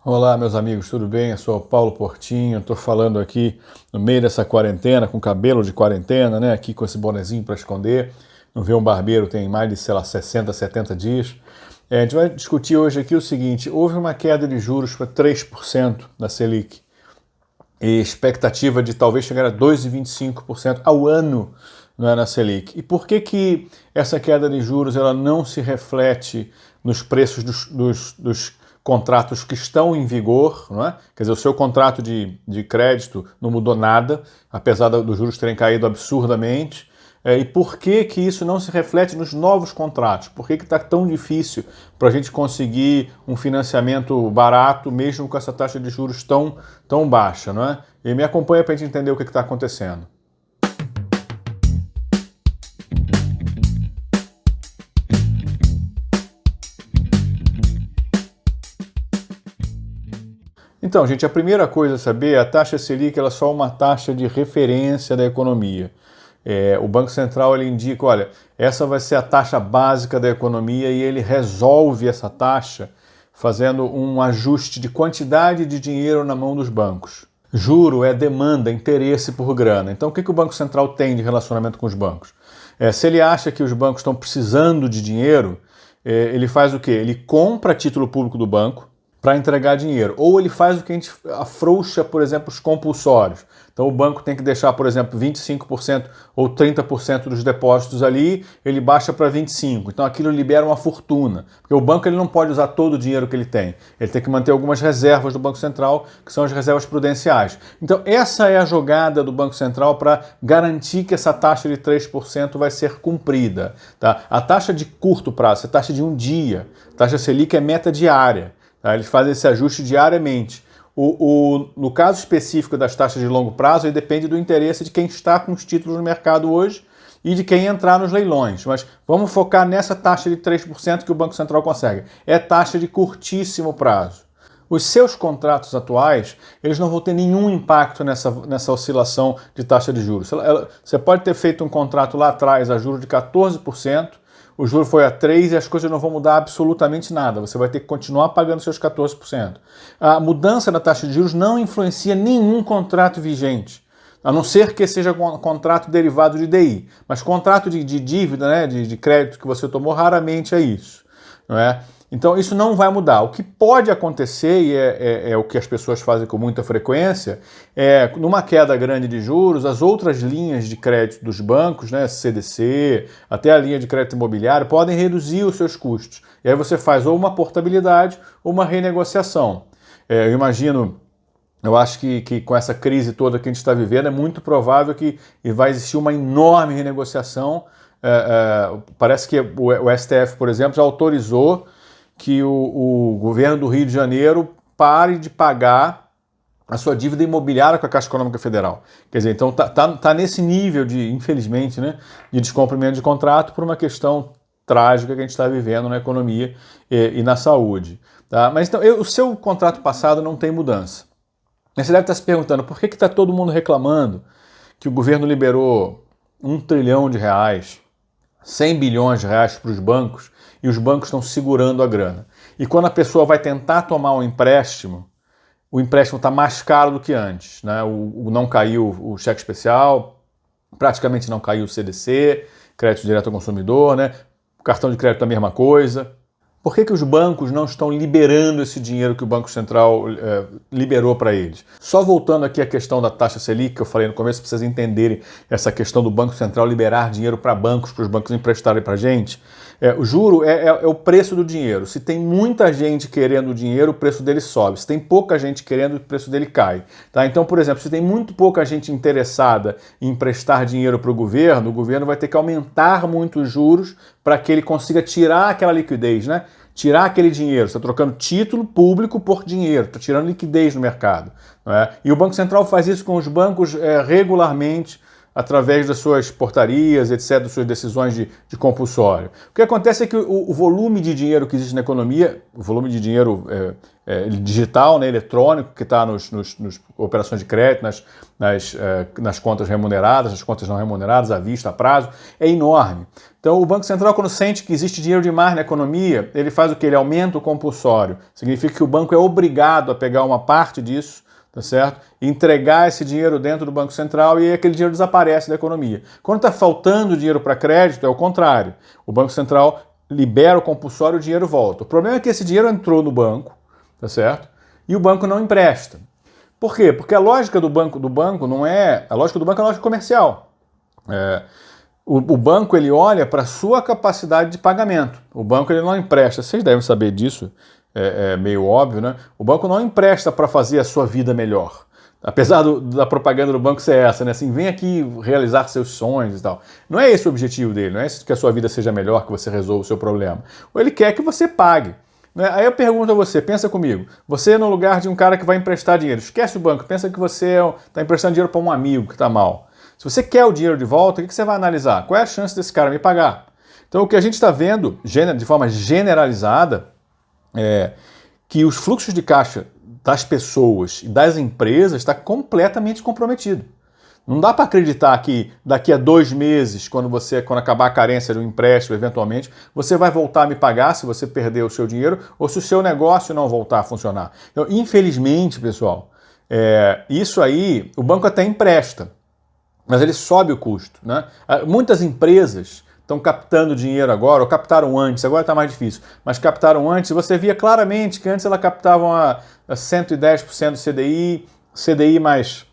Olá, meus amigos, tudo bem? Eu sou o Paulo Portinho, estou falando aqui no meio dessa quarentena, com cabelo de quarentena, né? Aqui com esse bonezinho para esconder. Não vê um barbeiro tem mais de, sei lá, 60, 70 dias. A gente vai discutir hoje aqui o seguinte: houve uma queda de juros para 3% da Selic e expectativa de talvez chegar a 2,25% ao ano, não é, na Selic. E por que que essa queda de juros ela não se reflete nos preços dos contratos que estão em vigor, não é? Quer dizer, o seu contrato de crédito não mudou nada, apesar dos juros terem caído absurdamente. E por que que isso não se reflete nos novos contratos? Por que está tão difícil para a gente conseguir um financiamento barato, mesmo com essa taxa de juros tão baixa, não é? E me acompanha para a gente entender o que está acontecendo. Então, gente, a primeira coisa a saber é a taxa Selic ela é só uma taxa de referência da economia. O Banco Central ele indica, olha, essa vai ser a taxa básica da economia e ele resolve essa taxa fazendo um ajuste de quantidade de dinheiro na mão dos bancos. Juro é demanda, interesse por grana. Então o que o Banco Central tem de relacionamento com os bancos? Se ele acha que os bancos estão precisando de dinheiro, ele faz o quê? Ele compra título público do banco para entregar dinheiro. Ou ele faz o que a gente afrouxa, por exemplo, os compulsórios. Então o banco tem que deixar, por exemplo, 25% ou 30% dos depósitos ali, ele baixa para 25%. Então aquilo libera uma fortuna. Porque o banco ele não pode usar todo o dinheiro que ele tem. Ele tem que manter algumas reservas do Banco Central, que são as reservas prudenciais. Então essa é a jogada do Banco Central para garantir que essa taxa de 3% vai ser cumprida. Tá? A taxa de curto prazo, a taxa de um dia, a taxa Selic é meta diária. Tá? Eles fazem esse ajuste diariamente. No caso específico das taxas de longo prazo, ele depende do interesse de quem está com os títulos no mercado hoje e de quem entrar nos leilões. Mas vamos focar nessa taxa de 3% que o Banco Central consegue. É taxa de curtíssimo prazo. Os seus contratos atuais, eles não vão ter nenhum impacto nessa oscilação de taxa de juros. Você pode ter feito um contrato lá atrás a juros de 14%, o juro foi a 3% e as coisas não vão mudar absolutamente nada. Você vai ter que continuar pagando seus 14%. A mudança da taxa de juros não influencia nenhum contrato vigente, a não ser que seja um contrato derivado de DI. Mas contrato de dívida, né, de crédito que você tomou, raramente é isso, não é? Então isso não vai mudar. O que pode acontecer, e é o que as pessoas fazem com muita frequência, numa queda grande de juros, as outras linhas de crédito dos bancos, né, CDC, até a linha de crédito imobiliário, podem reduzir os seus custos. E aí você faz ou uma portabilidade ou uma renegociação. Eu imagino, eu acho que com essa crise toda que a gente está vivendo, é muito provável que vai existir uma enorme renegociação. Parece que o STF, por exemplo, já autorizou que o governo do Rio de Janeiro pare de pagar a sua dívida imobiliária com a Caixa Econômica Federal. Quer dizer, então tá nesse nível de, infelizmente, né, de descumprimento de contrato por uma questão trágica que a gente está vivendo na economia e na saúde. Tá? Mas então, o seu contrato passado não tem mudança. Você deve estar se perguntando por que está todo mundo reclamando que o governo liberou R$1 trilhão, 100 bilhões de reais para os bancos, e os bancos estão segurando a grana. E quando a pessoa vai tentar tomar um empréstimo, o empréstimo está mais caro do que antes. Né? Não caiu o cheque especial, praticamente não caiu o CDC, crédito direto ao consumidor, né? O cartão de crédito é a mesma coisa. Por que os bancos não estão liberando esse dinheiro que o Banco Central liberou para eles? Só voltando aqui à questão da taxa Selic, que eu falei no começo, para vocês entenderem essa questão do Banco Central liberar dinheiro para os bancos emprestarem para a gente. O juro é o preço do dinheiro. Se tem muita gente querendo o dinheiro, o preço dele sobe. Se tem pouca gente querendo, o preço dele cai. Tá? Então, por exemplo, se tem muito pouca gente interessada em emprestar dinheiro para o governo vai ter que aumentar muito os juros para que ele consiga tirar aquela liquidez, né? Tirar aquele dinheiro. Você está trocando título público por dinheiro, está tirando liquidez no mercado. Não é? E o Banco Central faz isso com os bancos regularmente através das suas portarias, etc., das suas decisões de compulsório. O que acontece é que o volume de dinheiro que existe na economia, o volume de dinheiro digital, né, eletrônico, que está nos operações de crédito, nas contas remuneradas, nas contas não remuneradas, à vista, a prazo, é enorme. Então, o Banco Central, quando sente que existe dinheiro demais na economia, ele faz o quê? Ele aumenta o compulsório. Significa que o banco é obrigado a pegar uma parte disso, tá certo? E entregar esse dinheiro dentro do Banco Central e aquele dinheiro desaparece da economia. Quando está faltando dinheiro para crédito, é o contrário. O Banco Central libera o compulsório e o dinheiro volta. O problema é que esse dinheiro entrou no banco, tá certo? E o banco não empresta. Por quê? Porque a lógica do banco não é... A lógica do banco é a lógica comercial. O banco, ele olha para a sua capacidade de pagamento. O banco, ele não empresta. Vocês devem saber disso, é meio óbvio, né? O banco não empresta para fazer a sua vida melhor. Apesar da propaganda do banco ser essa, né? Assim, vem aqui realizar seus sonhos e tal. Não é esse o objetivo dele, não é esse que a sua vida seja melhor, que você resolva o seu problema. Ou ele quer que você pague. Né? Aí eu pergunto a você, pensa comigo, você no lugar de um cara que vai emprestar dinheiro, esquece o banco, pensa que você está emprestando dinheiro para um amigo que está mal. Se você quer o dinheiro de volta, o que você vai analisar? Qual é a chance desse cara me pagar? Então o que a gente está vendo, de forma generalizada, é que os fluxos de caixa das pessoas e das empresas está completamente comprometido. Não dá para acreditar que daqui a 2 meses, quando acabar a carência do empréstimo, eventualmente, você vai voltar a me pagar se você perder o seu dinheiro ou se o seu negócio não voltar a funcionar. Então, infelizmente, pessoal, isso aí, o banco até empresta, mas ele sobe o custo, né? Muitas empresas estão captando dinheiro agora, ou captaram antes, agora está mais difícil, mas captaram antes, você via claramente que antes elas captavam a 110% do CDI, CDI mais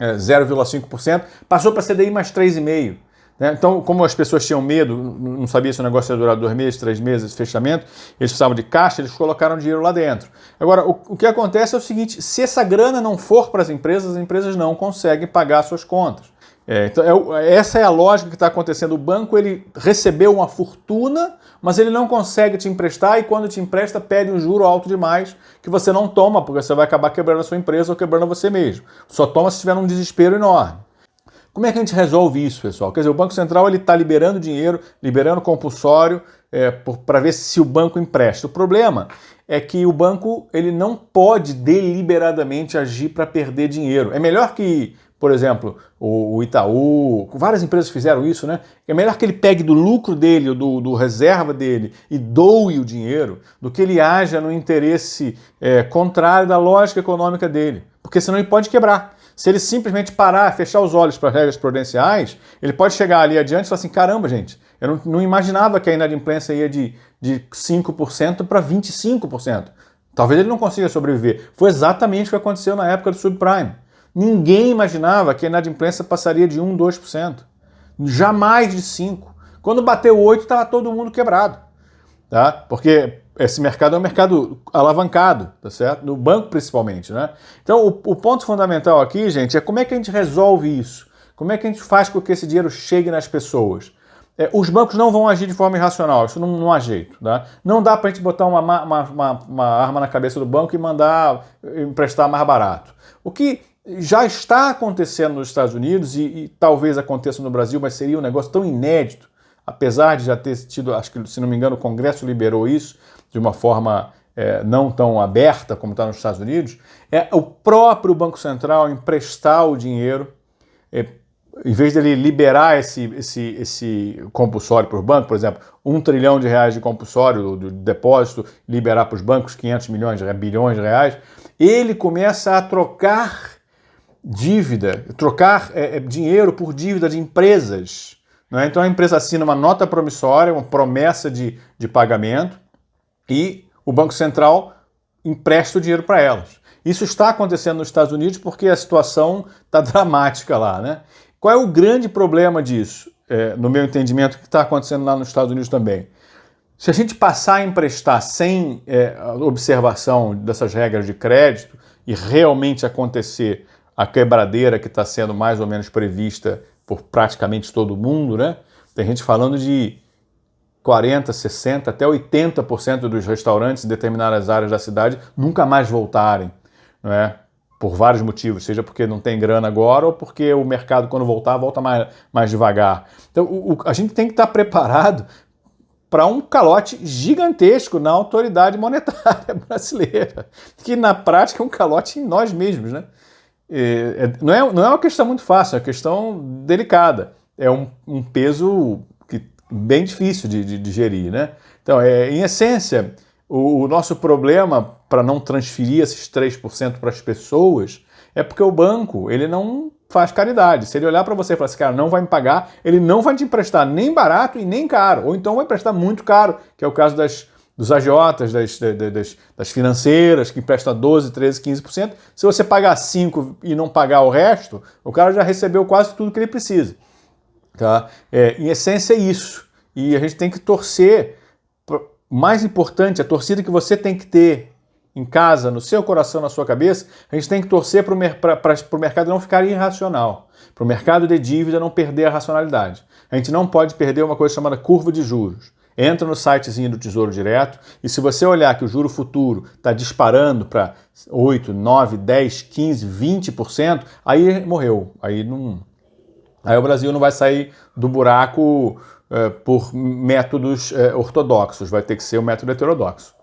0,5%, passou para CDI mais 3,5%. Né? Então, como as pessoas tinham medo, não sabia se o negócio ia durar 2 meses, 3 meses, fechamento, eles precisavam de caixa, eles colocaram dinheiro lá dentro. Agora, o que acontece é o seguinte, se essa grana não for para as empresas não conseguem pagar suas contas. Então, essa é a lógica que está acontecendo. O banco, ele recebeu uma fortuna, mas ele não consegue te emprestar e quando te empresta pede um juro alto demais que você não toma, porque você vai acabar quebrando a sua empresa ou quebrando você mesmo. Só toma se tiver um desespero enorme. Como é que a gente resolve isso, pessoal? Quer dizer, o Banco Central está liberando dinheiro, liberando compulsório para ver se o banco empresta. O problema é que o banco ele não pode deliberadamente agir para perder dinheiro. É melhor que, por exemplo, o Itaú, várias empresas fizeram isso, né? É melhor que ele pegue do lucro dele, do reserva dele e doe o dinheiro, do que ele haja no interesse contrário da lógica econômica dele. Porque senão ele pode quebrar. Se ele simplesmente parar, fechar os olhos para as regras prudenciais, ele pode chegar ali adiante e falar assim, caramba, gente, eu não imaginava que a inadimplência ia de 5% para 25%. Talvez ele não consiga sobreviver. Foi exatamente o que aconteceu na época do subprime. Ninguém imaginava que a inadimplência passaria de 1%, 2%. Jamais de 5%. Quando bateu 8%, estava todo mundo quebrado. Tá? Porque esse mercado é um mercado alavancado, tá certo? No banco principalmente, né? Então o ponto fundamental aqui, gente, é como é que a gente resolve isso? Como é que a gente faz com que esse dinheiro chegue nas pessoas? Os bancos não vão agir de forma irracional, isso não há jeito. Tá? Não dá para a gente botar uma arma na cabeça do banco e mandar emprestar mais barato. O que já está acontecendo nos Estados Unidos e talvez aconteça no Brasil, mas seria um negócio tão inédito, apesar de já ter tido, acho que se não me engano, o Congresso liberou isso de uma forma não tão aberta como está nos Estados Unidos, é o próprio Banco Central emprestar o dinheiro, em vez dele liberar esse compulsório para o banco, por exemplo, R$1 trilhão de compulsório do depósito, liberar para os bancos 500 bilhões de reais, ele começa a trocar dívida, trocar dinheiro por dívida de empresas. Né? Então a empresa assina uma nota promissória, uma promessa de pagamento e o Banco Central empresta o dinheiro para elas. Isso está acontecendo nos Estados Unidos porque a situação está dramática lá. Né? Qual é o grande problema disso? No meu entendimento, que está acontecendo lá nos Estados Unidos também. Se a gente passar a emprestar sem observação dessas regras de crédito e realmente acontecer a quebradeira que está sendo mais ou menos prevista por praticamente todo mundo, né? Tem gente falando de 40%, 60%, até 80% dos restaurantes em determinadas áreas da cidade nunca mais voltarem. Não é? por vários motivos, seja porque não tem grana agora ou porque o mercado, quando voltar, volta mais devagar. Então, a gente tem que estar preparado para um calote gigantesco na autoridade monetária brasileira, que na prática é um calote em nós mesmos, né? Não é uma questão muito fácil, é uma questão delicada. É um peso bem difícil de gerir, né? Então, em essência, o nosso problema para não transferir esses 3% para as pessoas é porque o banco ele não faz caridade. Se ele olhar para você e falar assim, cara, não vai me pagar, ele não vai te emprestar nem barato e nem caro, ou então vai emprestar muito caro, que é o caso dos agiotas, das financeiras, que emprestam 12, 13, 15%. Se você pagar 5% e não pagar o resto, o cara já recebeu quase tudo que ele precisa. Tá? Em essência é isso. E a gente tem que torcer. Mais importante, a torcida que você tem que ter em casa, no seu coração, na sua cabeça, a gente tem que torcer para o mercado não ficar irracional, para o mercado de dívida não perder a racionalidade. A gente não pode perder uma coisa chamada curva de juros. Entra no sitezinho do Tesouro Direto e se você olhar que o juro futuro está disparando para 8, 9, 10, 15, 20%, aí morreu. Aí o Brasil não vai sair do buraco por métodos ortodoxos, vai ter que ser o método heterodoxo.